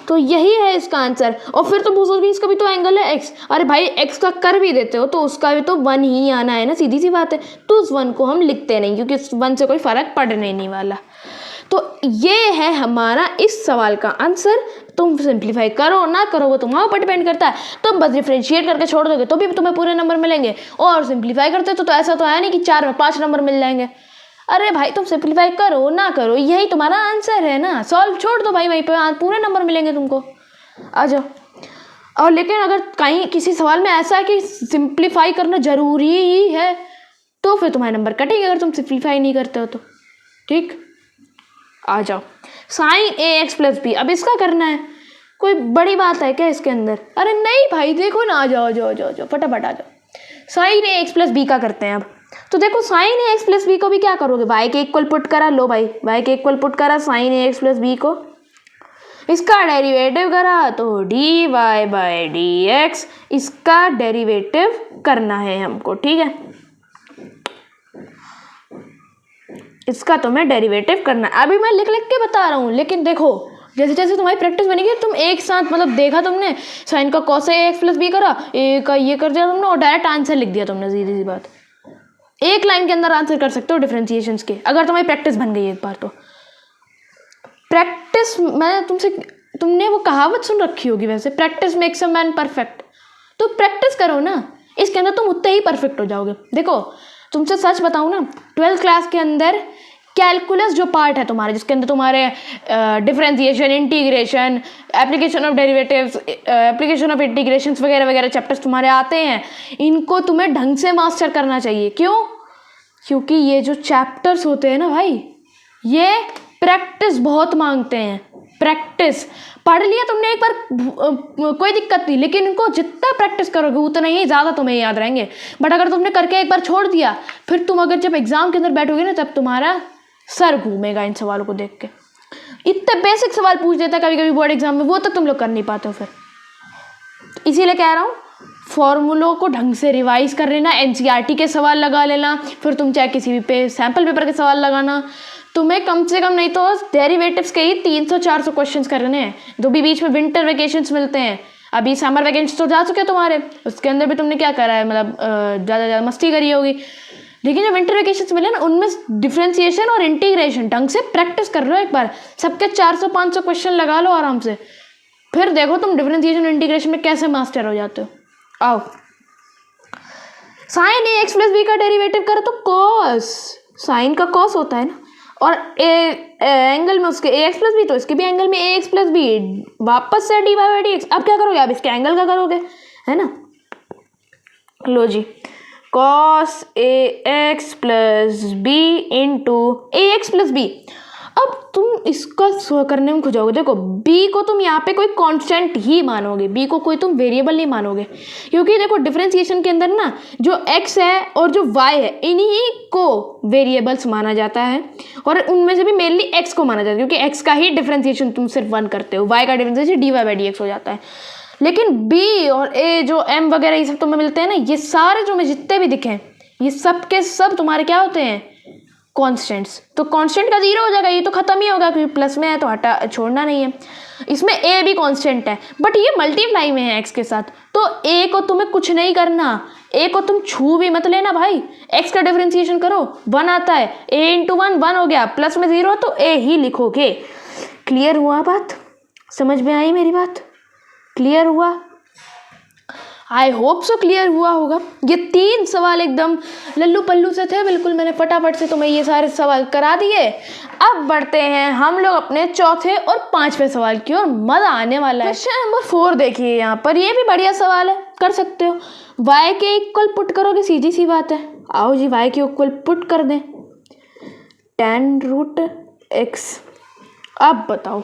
Speaker 1: तो यही है इसका आंसर। और फिर तो पूछोगे इसका भी तो एंगल है x, अरे भाई x का कर भी देते हो तो उसका भी तो 1 ही आना है ना, सीधी सी बात है। तो उस 1 को हम लिखते नहीं क्योंकि उस 1 से कोई फर्क पड़ने नहीं वाला। तो ये है हमारा इस सवाल का आंसर। तुम सिंप्लीफाई करो ना करो वो तुम्हारे ऊपर डिपेंड करता है। तुम बस डिफरेंशिएट करके छोड़ दोगे तो भी तुम्हें पूरे नंबर मिलेंगे, और सिंप्लीफाई करते तो ऐसा तो है नहीं कि 4 में 5 नंबर मिल जाएंगे। अरे भाई तुम सिंप्लीफाई करो ना करो यही तुम्हारा आंसर है ना, सॉल्व छोड़ दो भाई, वहीं पे पूरे नंबर मिलेंगे तुमको। आ जाओ। और लेकिन अगर कहीं किसी सवाल में ऐसा है कि सिंप्लीफाई करना जरूरी ही है तो फिर तुम्हारे नंबर कटेंगे अगर तुम सिंप्लीफाई नहीं करते हो तो। ठीक, आ जाओ। Sign a x plus B, अब इसका करना है, कोई बड़ी बात है क्या इसके अंदर? अरे नहीं भाई देखो ना, आ जाओ जाओ जाओ जाओ फटाफट आ जाओ। Sign a x plus b का करते हैं अब। तो देखो sign a x plus b को भी क्या करोगे, वाई के इक्वल पुट करा, लो भाई वाई के इक्वल पुट करा sine a x plus b को, इसका डेरिवेटिव करा तो d y by d x, इसका डेरिवेटिव करना है हमको। ठीक है, इसका तुम्हें डेरिवेटिव करना है। अभी मैं लिख लिख के बता रहा हूँ, लेकिन देखो जैसे जैसे तुम्हारी प्रैक्टिस बनेगी तुम एक साथ मतलब देखा तुमने साइन का cos A x plus B करा, ए का ये कर दिया तुमने और डायरेक्ट आंसर लिख दिया तुमने। सीधी सी बात, एक लाइन के अंदर आंसर कर सकते हो डिफरेंशिएशंस के, अगर तुम्हारी प्रैक्टिस बन गई एक बार तो। प्रैक्टिस, मैं तुमने वो कहावत सुन रखी होगी वैसे, practice makes a man perfect. तो प्रैक्टिस करो ना, इसके अंदर तुम उतने ही परफेक्ट हो जाओगे। देखो तुमसे सच बताऊँ ना, 12th क्लास के अंदर कैलकुलस जो पार्ट है तुम्हारे, जिसके अंदर तुम्हारे differentiation, integration, application of derivatives, application of integrations वगैरह वगैरह चैप्टर्स तुम्हारे आते हैं, इनको तुम्हें ढंग से मास्टर करना चाहिए। क्यों? क्योंकि ये जो चैप्टर्स होते हैं ना भाई, ये प्रैक्टिस बहुत मांगते हैं। प्रैक्टिस पढ़ लिया तुमने एक बार कोई दिक्कत नहीं, लेकिन इनको जितना प्रैक्टिस करोगे उतना ही ज़्यादा तुम्हें याद रहेंगे। बट अगर तुमने करके एक बार छोड़ दिया, फिर तुम अगर जब एग्जाम के अंदर बैठोगे ना, तब तुम्हारा सर घूमेगा इन सवालों को देख के। इतने बेसिक सवाल पूछ देता है कभी कभी बोर्ड एग्जाम में, वो तक तुम लोग कर नहीं पाते हो। फिर इसीलिए कह रहा हूँ फॉर्मूलों को ढंग से रिवाइज कर लेना, एनसीईआरटी के सवाल लगा लेना, फिर तुम चाहे किसी भी सैम्पल पेपर के सवाल लगाना। तुम्हें कम से कम नहीं तो डेरिवेटिव्स के ही 300-400 क्वेश्चंस करने हैं। जो भी बीच में विंटर वेकेशंस मिलते हैं, अभी समर वेकेशंस तो जा चुके हैं तुम्हारे, उसके अंदर भी तुमने क्या करा है, मतलब ज़्यादा मस्ती करी होगी। लेकिन जो विंटर वेकेशंस मिले ना, उनमें डिफरेंशिएशन और इंटीग्रेशन ढंग से प्रैक्टिस कर लो एक बार, सबके 400-500 क्वेश्चन लगा लो आराम से, फिर देखो तुम डिफरेंशिएशन इंटीग्रेशन में कैसे मास्टर हो जाते हो। आओ, sign a x plus b का डेरिवेटिव करो तो कॉस, साइन का कॉस होता है ना, और एंगल में उसके ए एक्स प्लस बी, तो इसके भी एंगल में ए एक्स प्लस बी, वापस से d y by d x. अब क्या करोगे, आप इसके एंगल का करोगे, है ना। लो जी, cos A x plus B into A x plus B. अब तुम इसका करने में खुद जाओगे। देखो b को तुम यहाँ पे कोई कांस्टेंट ही मानोगे, b को कोई तुम वेरिएबल नहीं मानोगे, क्योंकि देखो डिफरेंशिएशन के अंदर ना जो x है और जो y है इन्हीं को वेरिएबल्स माना जाता है, और उनमें से भी मेनली x को माना जाता है, क्योंकि x का ही डिफरेंशिएशन तुम सिर्फ 1 करते हो, y का differentiation d y by d x हो जाता है। लेकिन b और a जो m वगैरह ये सब तुम्हें मिलते हैं ना, ये सारे जो मैं जितने भी दिखे ये सब के सब तुम्हारे क्या होते हैं, कॉन्स्टेंट्स। तो कांस्टेंट का 0 हो जाएगा, ये तो खत्म ही होगा क्योंकि प्लस में है तो हटा छोड़ना नहीं है। इसमें a भी कांस्टेंट है, बट ये मल्टीप्लाई में है x के साथ, तो a को तुम्हें कुछ नहीं करना, a को तुम छू भी मत लेना भाई। x का डिफरेंशिएशन करो, 1 आता है, a इंटू 1 1 हो गया, प्लस में 0 तो a ही लिखोगे। क्लियर हुआ बात, समझ में आई मेरी बात, क्लियर हुआ, आई होप सो क्लियर हुआ होगा। ये 3 सवाल एकदम लल्लू पल्लू से थे, बिल्कुल मैंने फटाफट से तुम्हें ये सारे सवाल करा दिए। अब बढ़ते हैं हम लोग अपने चौथे और 5वें सवाल की ओर, मज़ा आने वाला है। क्वेश्चन नंबर 4 देखिए यहाँ पर, ये भी बढ़िया सवाल है, कर सकते हो। y के इक्वल पुट करोगे, सीधी सी बात है, आओ जी y के इक्वल पुट कर दें, tan रूट x। अब बताओ,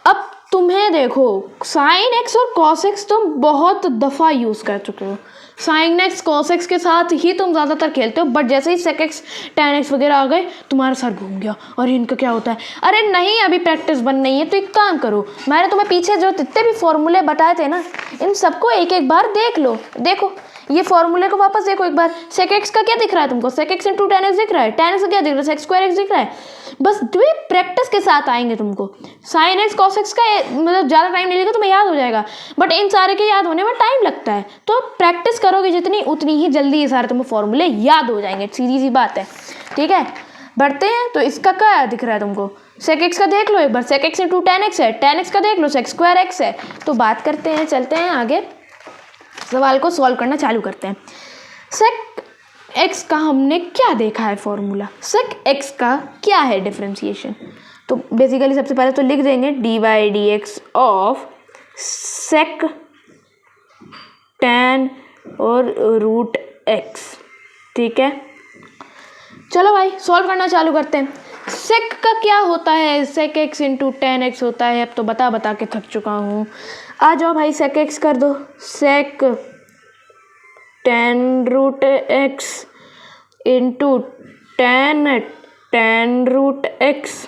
Speaker 1: अब तुम्हें देखो साइन एक्स और कॉस एक्स तुम बहुत दफ़ा यूज़ कर चुके हो, साइन एक्स कॉस एक्स के साथ ही तुम ज़्यादातर खेलते हो, बट जैसे ही सेक एक्स टैन एक्स वगैरह आ गए तुम्हारा सर घूम गया, और इनका क्या होता है। अरे नहीं, अभी प्रैक्टिस बन नहीं है, तो एक काम करो, मैंने तुम्हें पीछे जो जितने भी फॉर्मूले बताए थे ना, इन सबको एक एक बार देख लो। देखो ये फॉर्मूले को वापस देखो एक बार, सेक एक्स का क्या दिख रहा है तुमको, sec x into tan x दिख रहा है, टैन एक्स का क्या दिख रहा है, सेक स्क्वायर एक्स दिख रहा है। बस वे प्रैक्टिस के साथ आएंगे तुमको, साइन एक्स कॉस एक्स का मतलब ज़्यादा टाइम नहीं लगेगा, तुम्हें याद हो जाएगा, बट इन सारे के याद होने में टाइम लगता है, तो प्रैक्टिस करोगे जितनी उतनी ही जल्दी ये सारे तुम्हें फॉर्मूले याद हो जाएंगे, सीधी सी बात है, ठीक है। बढ़ते हैं, तो इसका क्या दिख रहा है तुमको, सेक एक्स का देख लो एक बार, sec x into tan x है, टैन एक्स का देख लो, सेक स्क्वायर एक्स है। तो बात करते हैं, चलते हैं आगे, सवाल को सॉल्व करना चालू करते हैं। सेक एक्स का हमने क्या देखा है फॉर्मूला, सेक एक्स का क्या है डिफरेंशिएशन, तो बेसिकली सबसे पहले तो लिख देंगे d y d x of sec tan और रूट एक्स, ठीक है। चलो भाई सॉल्व करना चालू करते हैं। सेक का क्या होता है, sec x into tan x होता है, अब तो बता के थक चुका हूँ। आ जाओ भाई, सेक एक्स कर दो, sec tan root x into tan root x,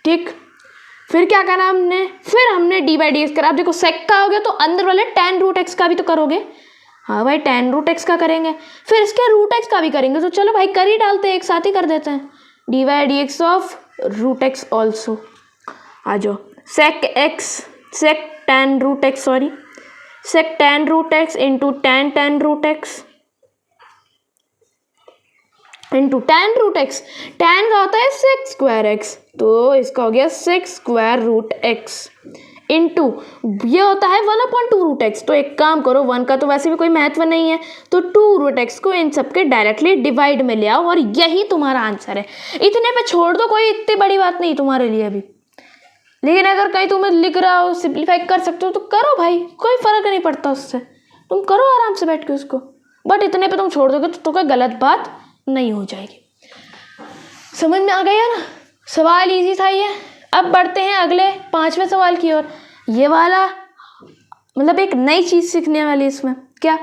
Speaker 1: ठीक। फिर क्या करा हमने, फिर हमने डी बाई डी एक्स करा। अब देखो सेक का हो गया तो अंदर वाले टैन रूट एक्स का भी तो करोगे, हाँ भाई टैन रूट एक्स का करेंगे, फिर इसके रूट एक्स का भी करेंगे, तो चलो भाई कर ही डालते हैं, एक साथ ही कर देते हैं, d y d x of root x also. आ जाओ, sec x, sec tan root x, sorry sec tan root x into tan root x into tan root x, tan का होता है सेक स्क्वायर एक्स, तो इसका हो गया sec square root x into ये होता है 1/2 रूट एक्स। तो एक काम करो, 1 का तो वैसे भी कोई महत्व नहीं है, तो 2 रूट एक्स को इन सबके डायरेक्टली डिवाइड में ले आओ, और यही तुम्हारा आंसर है। इतने पे छोड़ दो, कोई इतनी बड़ी बात नहीं तुम्हारे लिए अभी, लेकिन अगर कहीं तुम्हें लिख रहा हो सिंप्लीफाई कर सकते हो तो करो भाई, कोई फ़र्क नहीं पड़ता उससे, तुम करो आराम से बैठ के उसको, बट इतने पे तुम छोड़ दोगे तो कोई गलत बात नहीं हो जाएगी। समझ में आ गया ना, सवाल इजी था ये। अब बढ़ते हैं अगले 5वें सवाल की ओर। ये वाला मतलब एक नई चीज़ सीखने वाली इसमें क्या,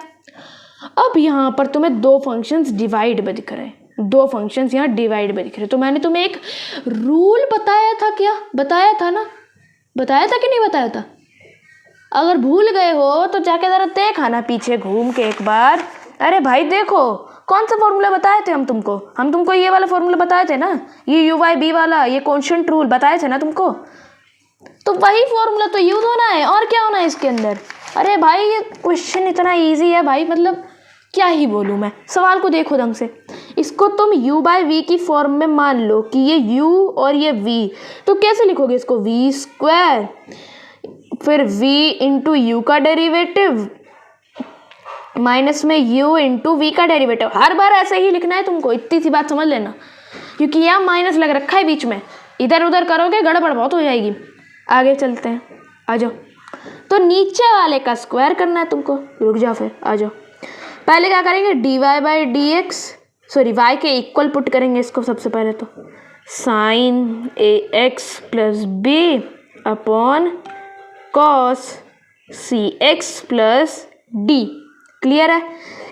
Speaker 1: अब यहाँ पर तुम्हें 2 फंक्शंस डिवाइड में दिख रहे हैं, 2 फंक्शंस यहाँ डिवाइड में दिख रहे हैं। तो मैंने तुम्हें एक रूल बताया था, क्या बताया था ना, बताया था कि नहीं बताया था, अगर भूल गए हो तो जाके ज़रा देखा ना पीछे घूम के एक बार। अरे भाई देखो कौन सा फॉर्मूला बताए थे हम तुमको ये वाला फॉर्मूला बताए थे ना, ये यू बाई बी वाला, ये कॉन्स्टेंट रूल बताए थे ना तुमको, तो वही फॉर्मूला तो यूज होना है, और क्या होना है इसके अंदर। अरे भाई ये क्वेश्चन इतना इजी है भाई, मतलब क्या ही बोलूँ मैं, सवाल को देखो ढंग से, इसको तुम u बाई वी की फॉर्म में मान लो कि ये u और ये v, तो कैसे लिखोगे इसको, v स्क्वायर फिर v इंटू यू का डेरिवेटिव माइनस में u इंटू वी का डेरिवेटिव। हर बार ऐसे ही लिखना है तुमको, इतनी सी बात समझ लेना, क्योंकि यहाँ माइनस लग रखा है बीच में, इधर उधर करोगे गड़बड़ बहुत हो जाएगी। आगे चलते हैं, आ जाओ। तो नीचे वाले का स्क्वायर करना है तुमको, रुक जाओ फिर, आ जाओ। पहले क्या करेंगे, d y by d x, sorry y के इक्वल पुट करेंगे इसको सबसे पहले। तो sine a x plus b upon cos c x plus d. Clear है?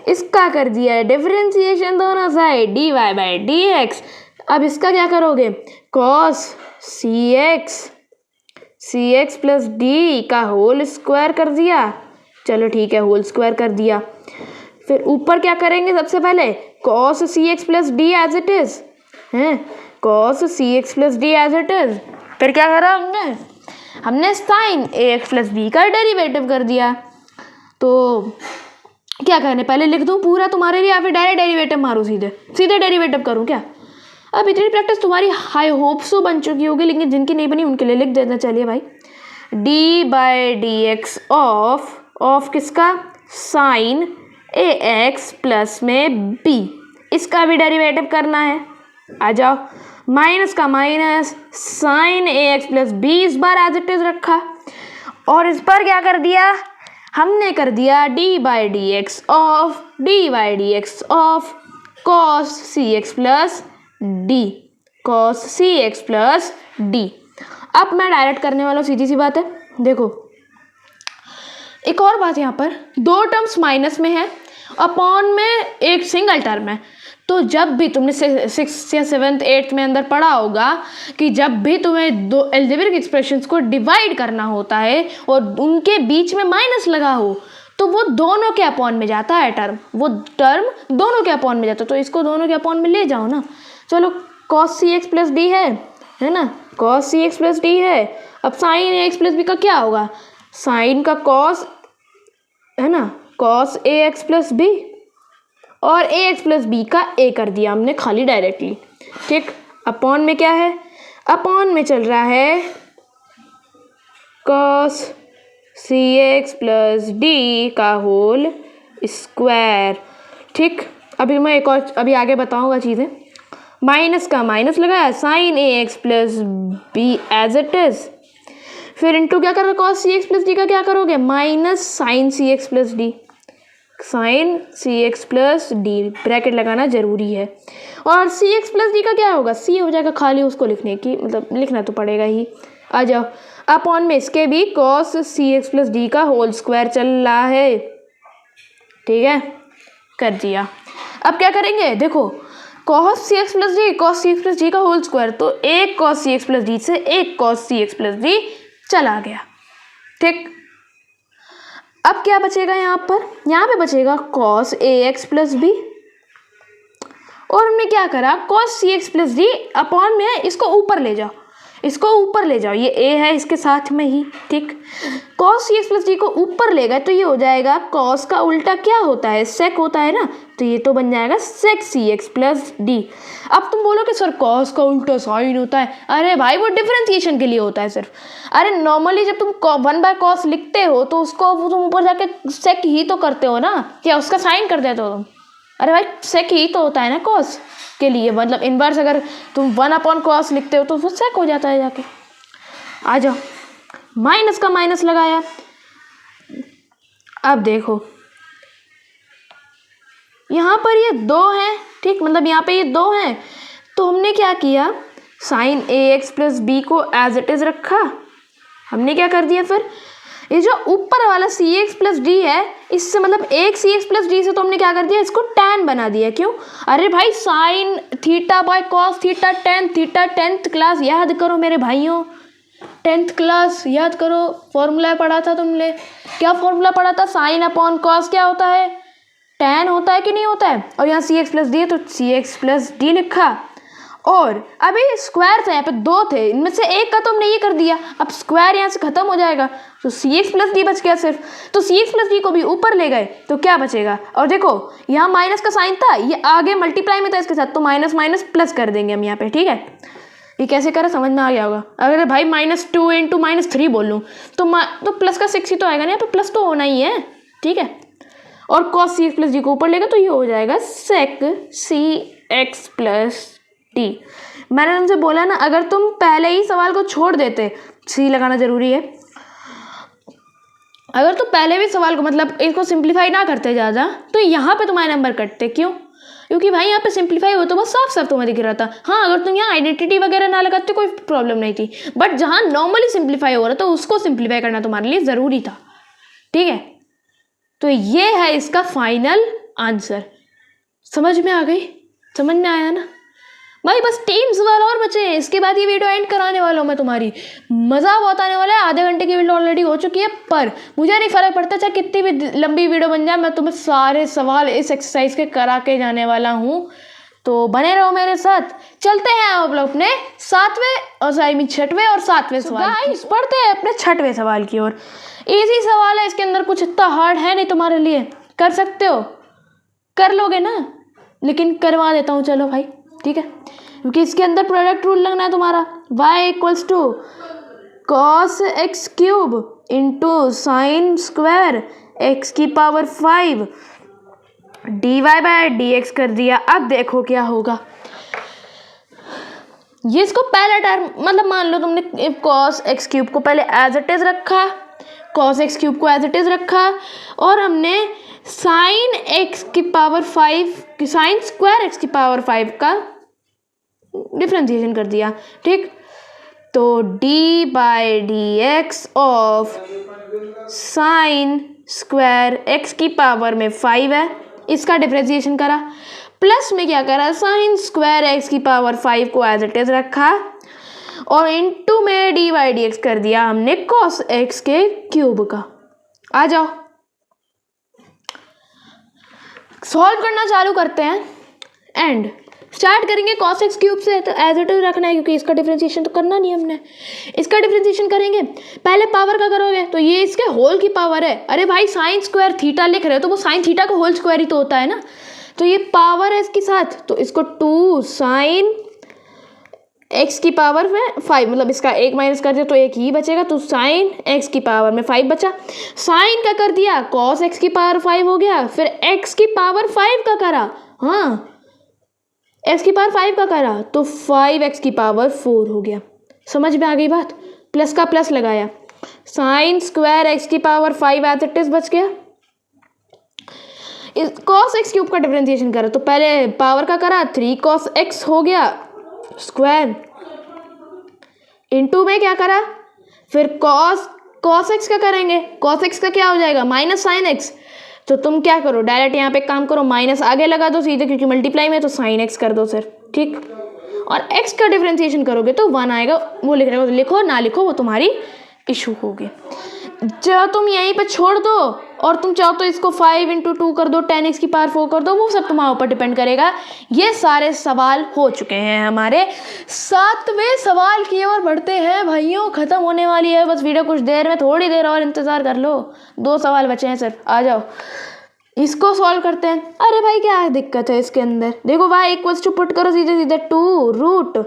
Speaker 1: इसका कर दिया है डिफरेंशिएशन दोनों side, d y by d x. अब इसका क्या करोगे, cos c x plus d का होल स्क्वायर कर दिया। चलो ठीक है, होल स्क्वायर कर दिया। फिर ऊपर क्या करेंगे, सबसे पहले cos c x plus d as it is है, cos c x plus d as it is. फिर क्या करा हमने sine a x plus b का डेरिवेटिव कर दिया। तो क्या करने, पहले लिख दूँ पूरा तुम्हारे लिए या फिर डायरेक्ट डेरिवेटिव मारूँ, सीधे डेरिवेटिव करूँ क्या? अब इतनी प्रैक्टिस तुम्हारी हाई होप सो बन चुकी होगी, लेकिन जिनकी नहीं बनी उनके लिए लिख देना। चलिए भाई, D by d x of किसका, साइन ए एक्स प्लस में बी, इसका भी डेरिवेटिव करना है। आ जाओ, माइनस का minus, sign a x plus B इस बार एज इट इज रखा, और इस पर क्या कर दिया हमने, कर दिया d by d x of cos c x plus d, cos c x plus d. अब मैं डायरेक्ट करने वाला हूँ, सीधी सी बात है। देखो एक और बात, यहाँ पर दो टर्म्स माइनस में है, अपॉन में एक सिंगल टर्म है। तो जब भी तुमने 6th या 7th 8th में अंदर पढ़ा होगा कि जब भी तुम्हें दो एल्जेब्रिक एक्सप्रेशंस को डिवाइड करना होता है और उनके बीच में माइनस लगा हो, तो वो दोनों के अपॉन में जाता है टर्म, वो टर्म दोनों के अपॉन में जाता है। तो इसको दोनों के अपॉन में ले जाओ ना। चलो, cos c x plus D है ना, cos c x plus D है। अब sign a x plus b का क्या होगा, साइन का कॉस है ना, cos A x plus B, और ए एक्स प्लस बी का ए कर दिया हमने खाली डायरेक्टली। ठीक, अपॉन में क्या है, अपॉन में चल रहा है cos c x plus d का होल स्क्वायर। ठीक, अभी मैं एक और अभी आगे बताऊंगा चीज़ें। माइनस का माइनस लगाया, sine a x plus b as it is, फिर इंटू क्या कर रहे, cos c x plus d का क्या करोगे, minus sine c x plus d, sine c x plus d, bracket लगाना जरूरी है। और सी एक्स प्लस डी का क्या होगा, सी हो जाएगा खाली, उसको लिखने की मतलब लिखना तो पड़ेगा ही। आ जाओ, अपॉन में इसके भी cos c x plus d का होल स्क्वायर चल रहा है। ठीक है, कर दिया। अब क्या करेंगे, देखो cos c x plus d, cos c x plus d का होल स्क्वायर, तो एक cos c x plus D से एक cos c x plus D चला गया। ठीक, अब क्या बचेगा यहाँ पे बचेगा cos A x plus B, और हमने क्या करा, cos c x plus D upon में है, इसको ऊपर ले जाओ, इसको ऊपर ले जाओ, ये ए है इसके साथ में ही। ठीक, cos c x plus D को ऊपर ले गए तो ये हो जाएगा, कॉस का उल्टा क्या होता है, सेक होता है ना, तो ये तो बन जाएगा सेक सी एक्स प्लस डी। अब तुम बोलोगे सर कॉस का उल्टा साइन होता है, अरे भाई वो डिफरेंशिएशन के लिए होता है सिर्फ। अरे नॉर्मली जब तुम 1/cos लिखते हो तो उसको तुम ऊपर जाके सेक ही तो करते हो ना, क्या उसका साइन कर देते हो तुम? अरे भाई सेक ही तो होता है ना कॉस के लिए, मतलब इनवर्स अगर तुम 1/cos लिखते हो तो वो सेक हो जाता है जाके। आ जाओ, माइनस का माइनस लगाया। अब देखो यहाँ पर ये 2 हैं, ठीक, मतलब यहाँ पे ये 2 हैं, तो हमने क्या किया, sign a x plus b को एज इट इज रखा। हमने क्या कर दिया, फिर ये जो ऊपर वाला सी एक्स प्लस डी है, इससे मतलब एक सी एक्स प्लस डी से तो हमने क्या कर दिया, इसको tan बना दिया। क्यों, अरे भाई sine theta by cos theta tan theta, 10th class याद करो मेरे भाइयों, 10th क्लास याद करो, फॉर्मूला पढ़ा था तुमने, क्या फॉर्मूला पढ़ा था, साइन अपॉन कॉस क्या होता है, tan होता है कि नहीं होता है। और यहाँ सी एक्स प्लस डी है तो सी एक्स प्लस डी लिखा, और अभी स्क्वायर थे यहाँ पे 2 थे, इनमें से एक का तो हमने ये कर दिया, अब स्क्वायर यहाँ से खत्म हो जाएगा तो सी एक्स प्लस डी बच गया सिर्फ। तो सी एक्स प्लस डी को भी ऊपर ले गए तो क्या बचेगा, और देखो यहाँ माइनस का साइन था, ये आगे मल्टीप्लाई में था इसके साथ, तो माइनस माइनस प्लस कर देंगे हम यहाँ पे। ठीक है, ये कैसे करें समझ में आ गया होगा। अगर भाई -2 इंटू -3 बोल लूँ तो प्लस का 6 ही तो आएगा ना, यहाँ पे प्लस तो होना ही है। ठीक है, और cos सी एक्स प्लस डी को ऊपर लेगा तो ये हो जाएगा sec सी एक्स प्लस डी। मैंने तुमसे बोला ना, अगर तुम पहले ही सवाल को छोड़ देते, सी लगाना जरूरी है, अगर तो पहले भी सवाल को मतलब इसको सिंप्लीफाई ना करते ज़्यादा तो यहाँ पे तुम्हारे नंबर कटते। क्यों? क्योंकि भाई यहाँ पे सिंप्लीफाई हो तो बस साफ साफ तुम्हें दिख रहा था। हाँ, अगर तुम यहाँ आइडेंटिटी वगैरह ना लगाते कोई प्रॉब्लम नहीं थी, बट जहाँ नॉर्मली सिंप्लीफाई हो रहा था उसको सिंप्लीफाई करना तुम्हारे लिए ज़रूरी था। ठीक है, तो ये है इसका फाइनल आंसर। समझ में आ गई? समझ में आया ना भाई? बस 3 सवाल और बचे हैं, इसके बाद ये वीडियो एंड कराने वाला हूँ मैं। तुम्हारी मज़ा बहुत आने वाला है। आधे घंटे की वीडियो ऑलरेडी हो चुकी है, पर मुझे नहीं फ़र्क पड़ता चाहे कितनी भी लंबी वीडियो बन जाए, मैं तुम्हें सारे सवाल इस एक्सरसाइज के करा के जाने वाला हूँ। तो बने रहो मेरे साथ। चलते हैं आप लोग अपने 6वें और 7वें सवाल पढ़ते हैं, अपने 6वें सवाल की ओर। इजी सवाल है, इसके अंदर कुछ इतना हार्ड है नहीं तुम्हारे लिए, कर सकते हो, कर लोगे ना? लेकिन करवा देता हूँ, चलो भाई, ठीक है, क्योंकि इसके अंदर प्रोडक्ट रूल लगना है तुम्हारा। y equals to cos x cube into sine square x की पावर 5 dy बाय dx कर दिया। अब देखो क्या होगा। ये इसको पहला टर्म मतलब मान लो तुमने cos x क्यूब को पहले एज इट इज रखा, cos x क्यूब को एज इट इज रखा, और हमने साइन x की पावर 5 साइन स्क्वायर x की पावर 5 का डिफ्रेंशिएशन कर दिया। ठीक, तो d by d x of sine square x की पावर में 5 है, इसका डिफ्रेंशिएशन करा, प्लस में क्या करा, साइन स्क्वायर x की पावर 5 को एज इट इज रखा, और इनटू में d बाई डी एक्स कर दिया हमने cos x के क्यूब का। आ जाओ सॉल्व करना चालू करते हैं एंड स्टार्ट करेंगे cos x क्यूब से। तो एज इट इज रखना है क्योंकि इसका डिफरेंशिएशन तो करना नहीं हमने। इसका डिफरेंशिएशन करेंगे, पहले पावर का करोगे तो ये इसके होल की पावर है। अरे भाई साइन स्क्वायर थीटा लिख रहे हो तो वो साइन थीटा का होल स्क्वायर ही तो होता है ना, तो ये पावर है इसके साथ, तो इसको 2 साइन x की पावर में 5, मतलब इसका 1 माइनस कर दिया तो 1 ही बचेगा, तो साइन x की पावर में 5 बचा। साइन का कर दिया cos x की पावर 5 हो गया, फिर x की पावर 5 का करा, हाँ x की पावर 5 का करा तो 5x की पावर 4 हो गया। समझ में आ गई बात? प्लस का प्लस लगाया, साइन स्क्वायर x की पावर 5 एज इट इज बच गया। इस cos x क्यूब का डिफरेंशिएशन करा तो पहले पावर का करा 3 cos x हो गया स्क्वायर, इनटू में क्या करा, फिर cos x का करेंगे, cos x का क्या हो जाएगा माइनस साइन x, तो तुम क्या करो डायरेक्ट यहाँ पे काम करो, माइनस आगे लगा दो सीधे क्योंकि मल्टीप्लाई में, तो साइन x कर दो सर। ठीक, और x का डिफरेंशिएशन करोगे तो 1 आएगा, वो लिख रहे हो लिखो ना लिखो वो तुम्हारी इशू होगी। चाहो तुम यहीं पे छोड़ दो और तुम चाहो तो इसको 5 इंटू 2 कर दो, 10x की पावर 4 कर दो, वो सब तुम्हारे ऊपर डिपेंड करेगा। ये सारे सवाल हो चुके हैं हमारे। 7वें सवाल की ओर बढ़ते हैं भाइयों, ख़त्म होने वाली है बस वीडियो, कुछ देर में, थोड़ी देर और इंतज़ार कर लो, 2 सवाल बचे हैं सर। आ जाओ इसको सॉल्व करते हैं। अरे भाई क्या दिक्कत है इसके अंदर, देखो y इक्वल्स टू पुट करो सीधे सीधे 2 रूट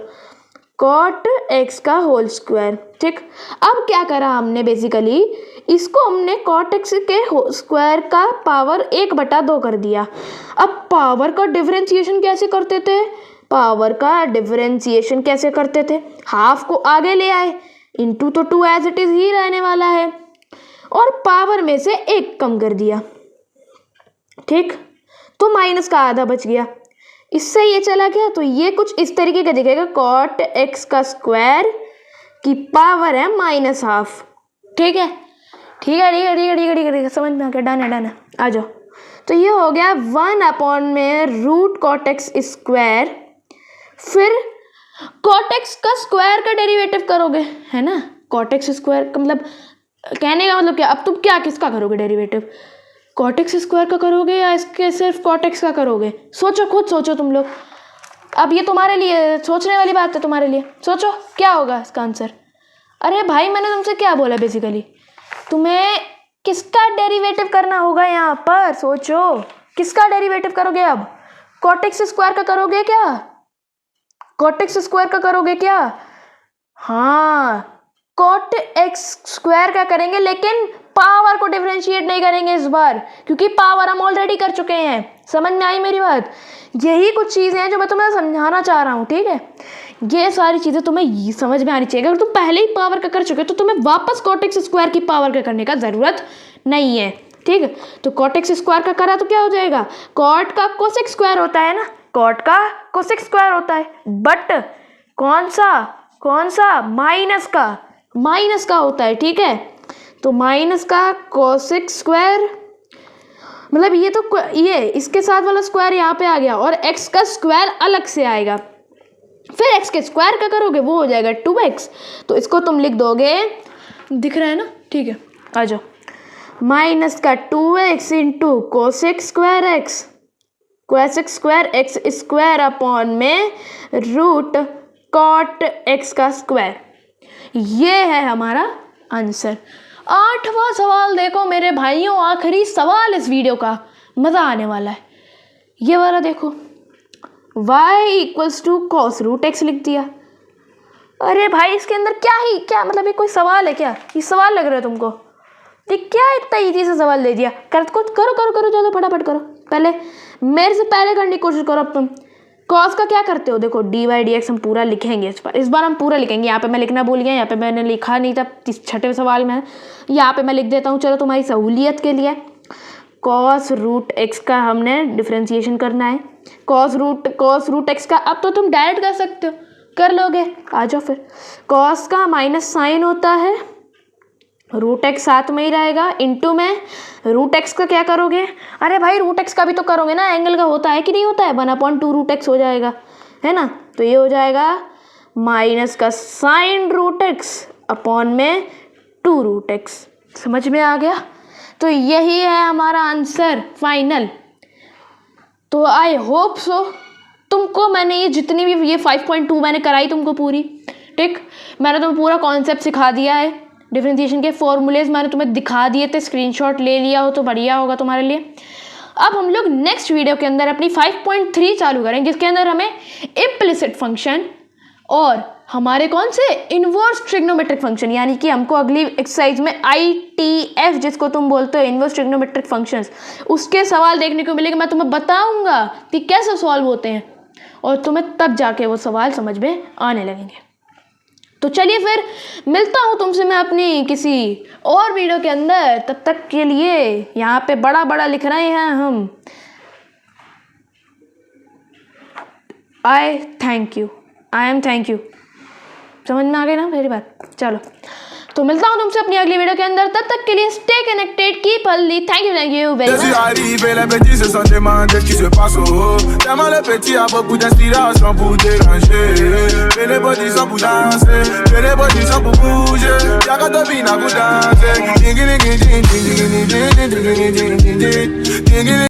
Speaker 1: कॉट x का होल स्क्वायर। ठीक, अब क्या करा हमने, बेसिकली इसको हमने कॉट x के स्क्वायर का पावर 1/2 कर दिया। अब पावर का डिफरेंशिएशन कैसे करते थे, पावर का डिफरेंशिएशन कैसे करते थे, हाफ को आगे ले आए, इंटू तो 2 एज इट इज ही रहने वाला है, और पावर में से 1 कम कर दिया। ठीक, तो माइनस का आधा बच गया, इससे ये चला गया, तो ये कुछ इस तरीके का दिखेगा, कॉट x का स्क्वायर की पावर है -12। ठीक है, ठीक है, ठीक है, ठीक है, ठीक है, ठीक है, ठीक है, समझ में आ गया, डन है, डन है। आ जाओ, तो ये हो गया 1 में रूट कॉट x स्क्वायर, फिर कॉट x का स्क्वायर का डेरिवेटिव करोगे, है ना, कॉट x स्क्वायर का मतलब कहने का मतलब क्या, अब तुम क्या किसका करोगे डेरिवेटिव, कॉट x स्क्वायर का करोगे या इसके सिर्फ कॉट x का करोगे, सोचो, खुद सोचो तुम लोग। अब ये तुम्हारे लिए सोचने वाली बात है, तुम्हारे लिए सोचो क्या होगा इसका आंसर। अरे भाई मैंने तुमसे क्या बोला, बेसिकली तुम्हें किसका डेरिवेटिव करना होगा यहाँ पर, सोचो किसका डेरिवेटिव करोगे। अब कॉट x स्क्वायर का करोगे क्या, कॉट x स्क्वायर का करोगे क्या, हाँ कॉट x स्क्वायर का करेंगे, लेकिन पावर को डिफरेंशिएट नहीं करेंगे इस बार, क्योंकि पावर हम ऑलरेडी कर चुके हैं। समझ में आई मेरी बात? यही कुछ चीज़ें हैं जो मैं तुम्हें समझाना चाह रहा हूँ, ठीक है? ये सारी चीज़ें तुम्हें समझ में आनी चाहिए। अगर तुम पहले ही पावर का कर चुके हो तो तुम्हें वापस कॉट एक्स स्क्वायर की पावर का करने का ज़रूरत नहीं है, ठीक है? तो कॉट एक्स स्क्वायर का करा तो क्या हो जाएगा? कॉट का कोसेक स्क्वायर होता है ना, कॉट का कोसेक स्क्वायर होता है, बट कौन सा माइनस का होता है, ठीक है? तो माइनस का कोसेक स्क्वायर, मतलब ये इसके साथ वाला स्क्वायर यहाँ पे आ गया और एक्स का स्क्वायर अलग से आएगा। फिर एक्स के स्क्वायर का करोगे वो हो जाएगा 2x। तो इसको तुम लिख दोगे, दिख रहा है ना, ठीक है? आ जाओ, माइनस का 2x into cosec square x, cosec square x square upon में रूट कॉट एक्स का स्क्वायर। ये है हमारा आंसर। 8वां सवाल देखो मेरे भाइयों, आखिरी सवाल इस वीडियो का, मज़ा आने वाला है। ये वाला देखो, y equals to cos root x लिख दिया। अरे भाई इसके अंदर क्या मतलब ये कोई सवाल है क्या? ये सवाल लग रहा है तुमको? ये क्या इतना ईजी सा सवाल दे दिया? करो ज़्यादा फटाफट करो। पहले मेरे से पहले करने की कोशिश करो। अब तुम कॉस का क्या करते हो? देखो dy dx हम पूरा लिखेंगे इस बार हम पूरा लिखेंगे। यहाँ पे मैं लिखना भूल गया, यहाँ पे मैंने लिखा नहीं था, 6वें सवाल में यहाँ पे मैं लिख देता हूँ, चलो तुम्हारी सहूलियत के लिए। कॉस रूट एक्स का हमने डिफ्रेंसिएशन करना है, कॉस रूट एक्स का। अब तो तुम डायरेक्ट कर सकते हो, कर लोगे, आ जाओ फिर। कॉस का माइनस साइन होता है, रूट एक्स साथ में ही रहेगा, इंटू में रूट एक्स का क्या करोगे? अरे भाई रूट एक्स का भी तो करोगे ना, एंगल का होता है कि नहीं होता है? 1/2 रूट एक्स हो जाएगा, है ना? तो ये हो जाएगा माइनस का साइन रूट एक्स अपॉन में 2 रूट एक्स। समझ में आ गया? तो यही है हमारा आंसर फाइनल। तो आई होप सो तुमको मैंने ये जितनी भी ये 5.2 मैंने कराई तुमको पूरी, ठीक? मैंने तुम्हें पूरा कॉन्सेप्ट सिखा दिया है, डिफरेंशिएशन के फॉर्मूलेज मैंने तुम्हें दिखा दिए थे, स्क्रीनशॉट ले लिया हो तो बढ़िया होगा तुम्हारे लिए। अब हम लोग नेक्स्ट वीडियो के अंदर अपनी 5.3 चालू करेंगे, जिसके अंदर हमें इम्प्लिसिट फंक्शन और हमारे कौन से इनवर्स ट्रिग्नोमेट्रिक फंक्शन, यानी कि हमको अगली एक्सरसाइज में ITF जिसको तुम बोलते हो इनवर्स ट्रिग्नोमेट्रिक फंक्शंस, उसके सवाल देखने को मिलेंगे। मैं तुम्हें बताऊंगा कि कैसे सॉल्व होते हैं और तुम्हें तब जाके वो सवाल समझ में आने लगेंगे। तो चलिए फिर मिलता हूँ तुमसे मैं अपनी किसी और वीडियो के अंदर। तब तक के लिए यहाँ पे बड़ा लिख रहे हैं हम, आई एम थैंक यू। समझ में आ गई ना मेरी बात? चलो तो मिलता हूँ तुमसे अपनी अगली वीडियो के अंदर। तब तक के लिए stay connected, keep healthy. Thank you very much.
Speaker 2: Arrivé, les petits se sont demandés ce qui se passe au haut. Tellement les petits a beaucoup d'inspiration pour déranger. Mais les petits sont pour danser, mais les petits sont pour bouger. Y'a qu'à te venir pour danser.